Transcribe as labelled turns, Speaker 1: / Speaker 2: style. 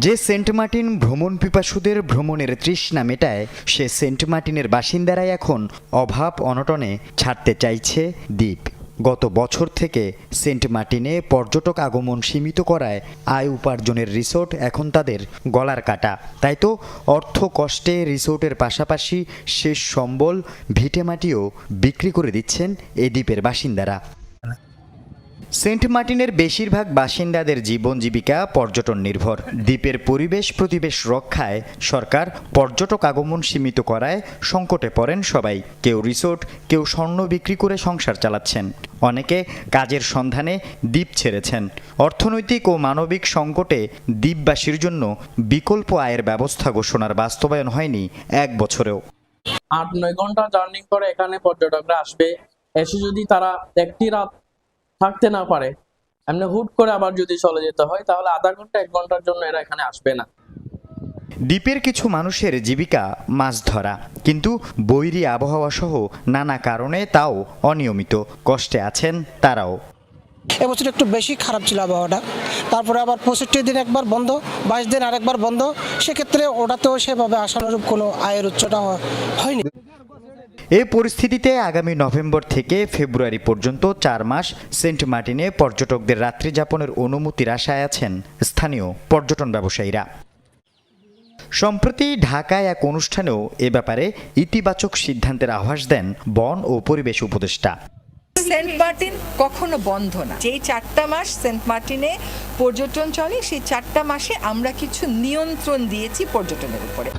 Speaker 1: যে Saint Martin ভ্রমণ পিপাসুদের ভ্রমণের তৃষ্ণা মেটায়, সে সেন্ট মার্টিনের বাসিন্দারাই এখন অভাব অনটনে ছাড়তে চাইছে দ্বীপ। গত বছর থেকে সেন্ট মার্টিনে পর্যটক আগমন সীমিত করায় আয় উপার্জনের রিসোর্ট এখন তাদের গলার কাটা। তাই তো অর্থ কষ্টে রিসোর্টের পাশাপাশি শেষ সম্বল ভিটেমাটিও বিক্রি করে দিচ্ছেন এই দ্বীপের বাসিন্দারা। সেন্ট মার্টিনের বেশিরভাগ বাসিন্দাদের জীবন জীবিকা পর্যটন নির্ভর। দ্বীপের পরিবেশ প্রতিবেশ রক্ষায় সরকার পর্যটক আগমন সীমিত করায় সংকটে পড়েন সবাই। কেউ রিসোর্ট, কেউ স্বর্ণ বিক্রি করে সংসার চালাচ্ছেন, অনেকে কাজের সন্ধানে দ্বীপ ছেড়েছেন। অর্থনৈতিক ও মানবিক সংকটে দ্বীপবাসীর জন্য বিকল্প আয়ের ব্যবস্থা ঘোষণার বাস্তবায়ন হয়নি এক বছরেও।
Speaker 2: 8-9 ঘন্টা জার্নি করে এখানে পর্যটকরা আসবে, এসে যদি তারা একটি রাত থাকতে না পারে, এমনি হুট করে আবার যদি চলে যেতে হয়, তাহলে আধা ঘন্টা 1 ঘন্টার জন্য এরা এখানে আসবে না।
Speaker 1: দ্বীপের কিছু মানুষের জীবিকা মাছ ধরা, কিন্তু বৈরী আবহাওয়া সহ নানা কারণে তাও অনিয়মিত। কষ্টে আছেন তারাও।
Speaker 3: এবছর একটু বেশি খারাপ ছিল আবহাওয়াটা, তারপরে আবার 65 দিন একবার বন্ধ, 22 দিন আরেকবার বন্ধ। সেক্ষেত্রে ওটাতেও সেভাবে আশানুরূপ কোনো আয়ের উচ্চটা হয়নি।
Speaker 1: এই পরিস্থিতিতে আগামী নভেম্বর থেকে ফেব্রুয়ারি পর্যন্ত 4 মাস সেন্ট মার্টিনে পর্যটকদের রাত্রি যাপনের অনুমতির আশায় আছেন স্থানীয় পর্যটন ব্যবসায়ীরা। সম্প্রতি ঢাকায় এক অনুষ্ঠানেও এ ব্যাপারে ইতিবাচক সিদ্ধান্তের আভাস দেন বন ও পরিবেশ উপদেষ্টা।
Speaker 4: সেন্ট মার্টিন কখনো বন্ধ না। যেই 4টা মাস সেন্ট মার্টিনে পর্যটন চলে, সেই 4টা মাসে আমরা কিছু নিয়ন্ত্রণ দিয়েছি পর্যটনের উপরে।